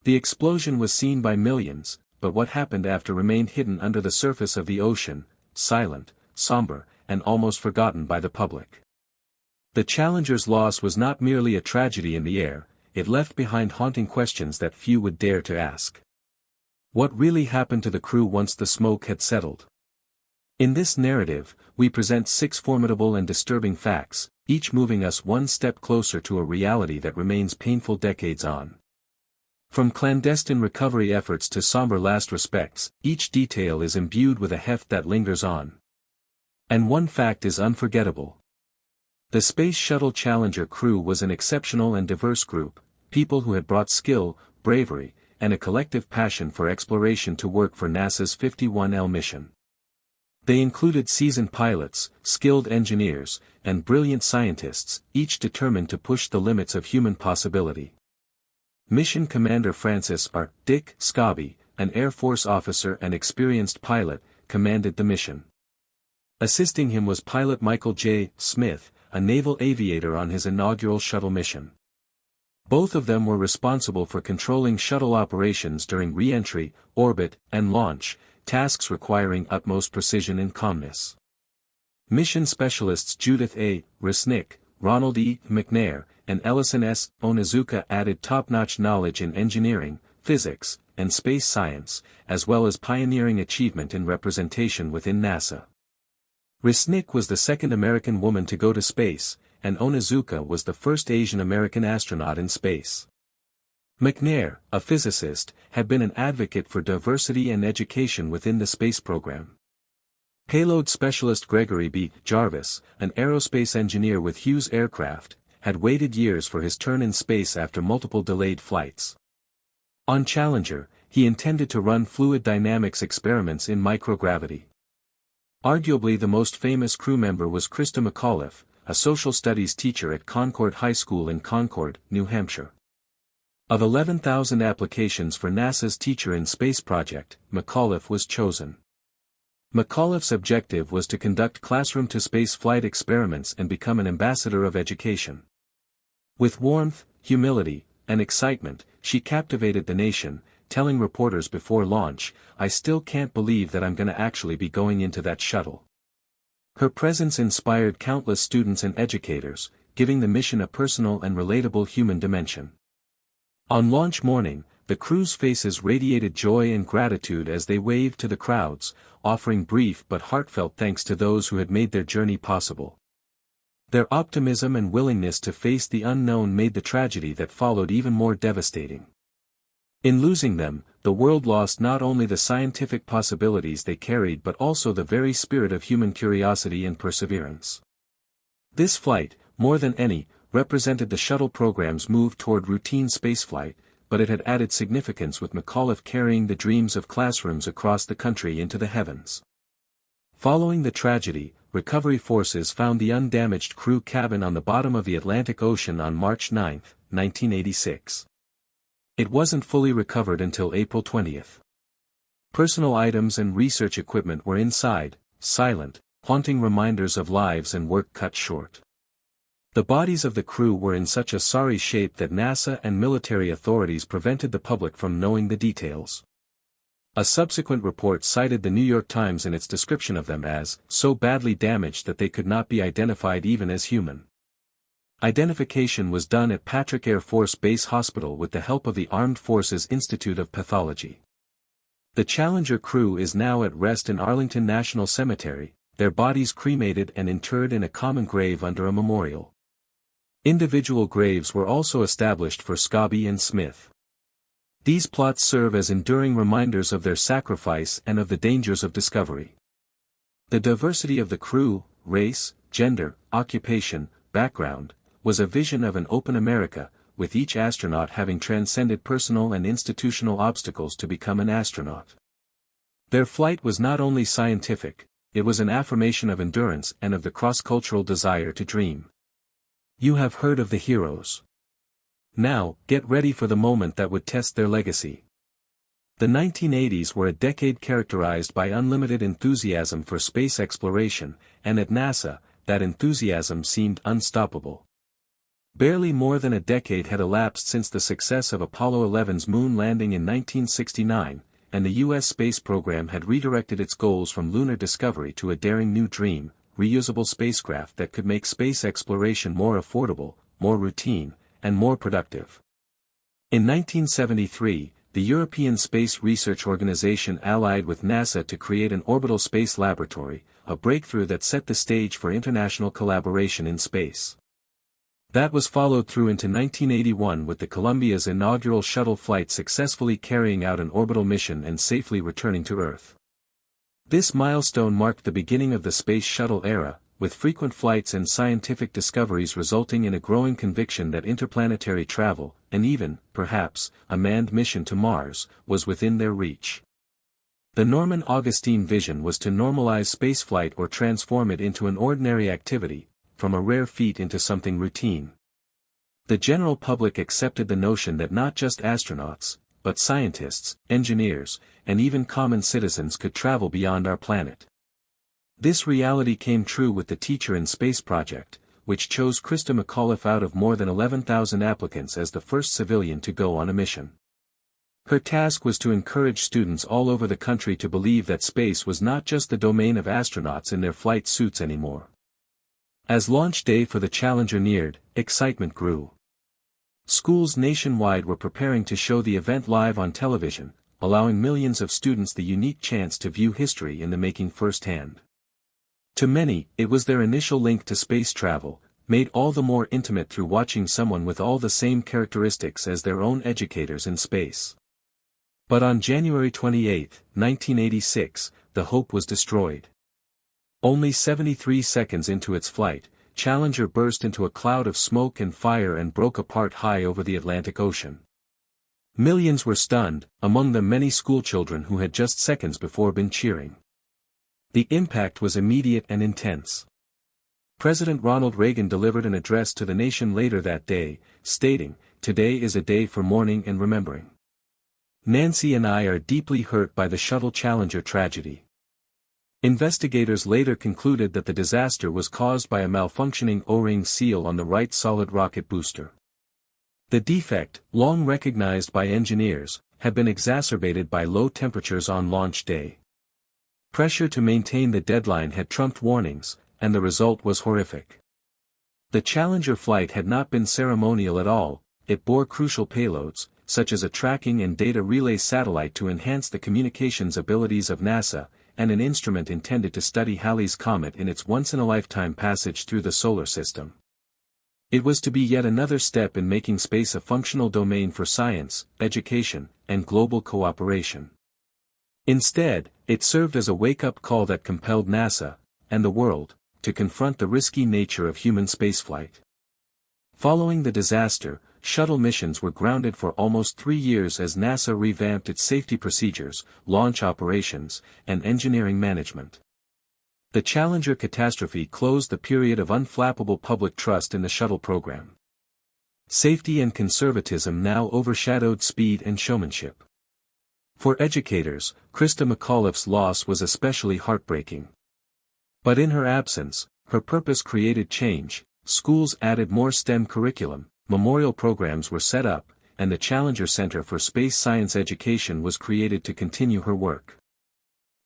The explosion was seen by millions, but what happened after remained hidden under the surface of the ocean, silent, somber, and almost forgotten by the public. The Challenger's loss was not merely a tragedy in the air, it left behind haunting questions that few would dare to ask. What really happened to the crew once the smoke had settled? In this narrative, we present 6 formidable and disturbing facts, each moving us one step closer to a reality that remains painful decades on. From clandestine recovery efforts to somber last respects, each detail is imbued with a heft that lingers on. And one fact is unforgettable. The Space Shuttle Challenger crew was an exceptional and diverse group, people who had brought skill, bravery, and a collective passion for exploration to work for NASA's 51L mission. They included seasoned pilots, skilled engineers, and brilliant scientists, each determined to push the limits of human possibility. Mission Commander Francis R. Dick Scobie, an Air Force officer and experienced pilot, commanded the mission. Assisting him was pilot Michael J. Smith, a naval aviator on his inaugural shuttle mission. Both of them were responsible for controlling shuttle operations during re-entry, orbit, and launch, tasks requiring utmost precision and calmness. Mission specialists Judith A. Resnick, Ronald E. McNair, and Ellison S. Onizuka added top-notch knowledge in engineering, physics, and space science, as well as pioneering achievement in representation within NASA. Resnick was the second American woman to go to space, and Onizuka was the first Asian American astronaut in space. McNair, a physicist, had been an advocate for diversity and education within the space program. Payload specialist Gregory B. Jarvis, an aerospace engineer with Hughes Aircraft, had waited years for his turn in space after multiple delayed flights. On Challenger, he intended to run fluid dynamics experiments in microgravity. Arguably the most famous crew member was Krista McAuliffe, a social studies teacher at Concord High School in Concord, New Hampshire. Of 11,000 applications for NASA's Teacher in Space project, McAuliffe was chosen. McAuliffe's objective was to conduct classroom-to-space flight experiments and become an ambassador of education. With warmth, humility, and excitement, she captivated the nation, telling reporters before launch, "I still can't believe that I'm gonna actually be going into that shuttle." Her presence inspired countless students and educators, giving the mission a personal and relatable human dimension. On launch morning, the crew's faces radiated joy and gratitude as they waved to the crowds, offering brief but heartfelt thanks to those who had made their journey possible. Their optimism and willingness to face the unknown made the tragedy that followed even more devastating. In losing them, the world lost not only the scientific possibilities they carried but also the very spirit of human curiosity and perseverance. This flight, more than any, represented the shuttle program's move toward routine spaceflight, but it had added significance with McAuliffe carrying the dreams of classrooms across the country into the heavens. Following the tragedy, recovery forces found the undamaged crew cabin on the bottom of the Atlantic Ocean on March 9, 1986. It wasn't fully recovered until April 20. Personal items and research equipment were inside, silent, haunting reminders of lives and work cut short. The bodies of the crew were in such a sorry shape that NASA and military authorities prevented the public from knowing the details. A subsequent report cited the New York Times in its description of them as so badly damaged that they could not be identified even as human. Identification was done at Patrick Air Force Base Hospital with the help of the Armed Forces Institute of Pathology. The Challenger crew is now at rest in Arlington National Cemetery, their bodies cremated and interred in a common grave under a memorial. Individual graves were also established for Scobie and Smith. These plots serve as enduring reminders of their sacrifice and of the dangers of discovery. The diversity of the crew, race, gender, occupation, background, was a vision of an open America, with each astronaut having transcended personal and institutional obstacles to become an astronaut. Their flight was not only scientific, it was an affirmation of endurance and of the cross-cultural desire to dream. You have heard of the heroes. Now, get ready for the moment that would test their legacy. The 1980s were a decade characterized by unlimited enthusiasm for space exploration, and at NASA, that enthusiasm seemed unstoppable. Barely more than a decade had elapsed since the success of Apollo 11's moon landing in 1969, and the U.S. space program had redirected its goals from lunar discovery to a daring new dream, reusable spacecraft that could make space exploration more affordable, more routine, and more productive. In 1973, the European Space Research Organization allied with NASA to create an orbital space laboratory, a breakthrough that set the stage for international collaboration in space. That was followed through into 1981 with the Columbia's inaugural shuttle flight successfully carrying out an orbital mission and safely returning to Earth. This milestone marked the beginning of the Space Shuttle era, with frequent flights and scientific discoveries resulting in a growing conviction that interplanetary travel, and even, perhaps, a manned mission to Mars, was within their reach. The Norman Augustine vision was to normalize spaceflight or transform it into an ordinary activity, from a rare feat into something routine. The general public accepted the notion that not just astronauts, but scientists, engineers, and even common citizens could travel beyond our planet. This reality came true with the Teacher in Space project, which chose Christa McAuliffe out of more than 11,000 applicants as the first civilian to go on a mission. Her task was to encourage students all over the country to believe that space was not just the domain of astronauts in their flight suits anymore. As launch day for the Challenger neared, excitement grew. Schools nationwide were preparing to show the event live on television, allowing millions of students the unique chance to view history in the making firsthand. To many, it was their initial link to space travel, made all the more intimate through watching someone with all the same characteristics as their own educators in space. But on January 28, 1986, the hope was destroyed. Only 73 seconds into its flight, Challenger burst into a cloud of smoke and fire and broke apart high over the Atlantic Ocean. Millions were stunned, among them many schoolchildren who had just seconds before been cheering. The impact was immediate and intense. President Ronald Reagan delivered an address to the nation later that day, stating, "Today is a day for mourning and remembering. Nancy and I are deeply hurt by the Shuttle Challenger tragedy." Investigators later concluded that the disaster was caused by a malfunctioning O-ring seal on the right solid rocket booster. The defect, long recognized by engineers, had been exacerbated by low temperatures on launch day. Pressure to maintain the deadline had trumped warnings, and the result was horrific. The Challenger flight had not been ceremonial at all, it bore crucial payloads, such as a tracking and data relay satellite to enhance the communications abilities of NASA, and an instrument intended to study Halley's Comet in its once-in-a-lifetime passage through the solar system. It was to be yet another step in making space a functional domain for science, education, and global cooperation. Instead, it served as a wake-up call that compelled NASA, and the world, to confront the risky nature of human spaceflight. Following the disaster, shuttle missions were grounded for almost 3 years as NASA revamped its safety procedures, launch operations, and engineering management. The Challenger catastrophe closed the period of unflappable public trust in the shuttle program. Safety and conservatism now overshadowed speed and showmanship. For educators, Christa McAuliffe's loss was especially heartbreaking. But in her absence, her purpose created change. Schools added more STEM curriculum, memorial programs were set up, and the Challenger Center for Space Science Education was created to continue her work.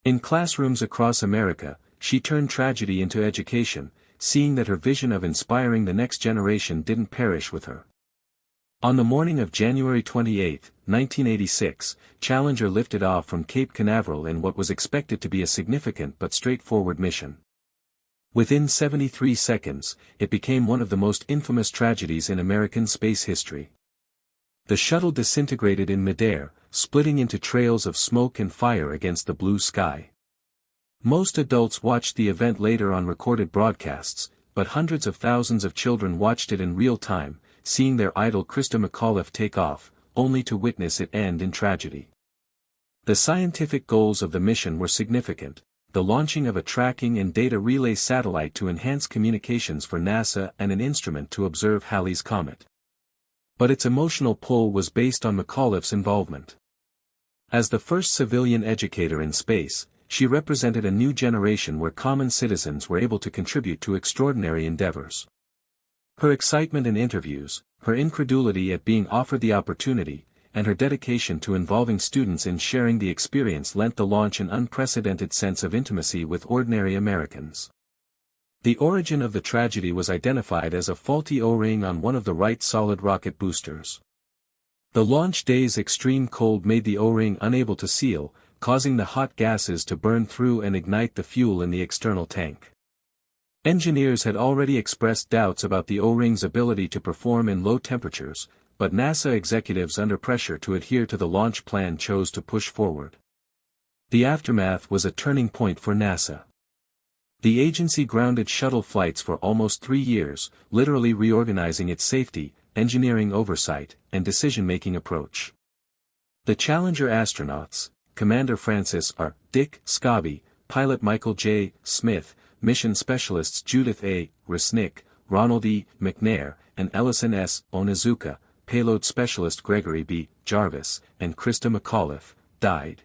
In classrooms across America, she turned tragedy into education, seeing that her vision of inspiring the next generation didn't perish with her. On the morning of January 28, 1986, Challenger lifted off from Cape Canaveral in what was expected to be a significant but straightforward mission. Within 73 seconds, it became one of the most infamous tragedies in American space history. The shuttle disintegrated in midair, splitting into trails of smoke and fire against the blue sky. Most adults watched the event later on recorded broadcasts, but hundreds of thousands of children watched it in real time, seeing their idol Christa McAuliffe take off, only to witness it end in tragedy. The scientific goals of the mission were significant. The launching of a tracking and data relay satellite to enhance communications for NASA and an instrument to observe Halley's Comet. But its emotional pull was based on McAuliffe's involvement. As the first civilian educator in space, she represented a new generation where common citizens were able to contribute to extraordinary endeavors. Her excitement in interviews, her incredulity at being offered the opportunity, and her dedication to involving students in sharing the experience lent the launch an unprecedented sense of intimacy with ordinary Americans. The origin of the tragedy was identified as a faulty O-ring on one of the right solid rocket boosters. The launch day's extreme cold made the O-ring unable to seal, causing the hot gases to burn through and ignite the fuel in the external tank. Engineers had already expressed doubts about the O-ring's ability to perform in low temperatures, but NASA executives under pressure to adhere to the launch plan chose to push forward. The aftermath was a turning point for NASA. The agency grounded shuttle flights for almost 3 years, literally reorganizing its safety, engineering oversight, and decision-making approach. The Challenger astronauts, Commander Francis R. Dick Scobie, pilot Michael J. Smith, mission specialists Judith A. Resnick, Ronald E. McNair, and Ellison S. Onizuka, payload specialist Gregory B. Jarvis, and Krista McAuliffe, died.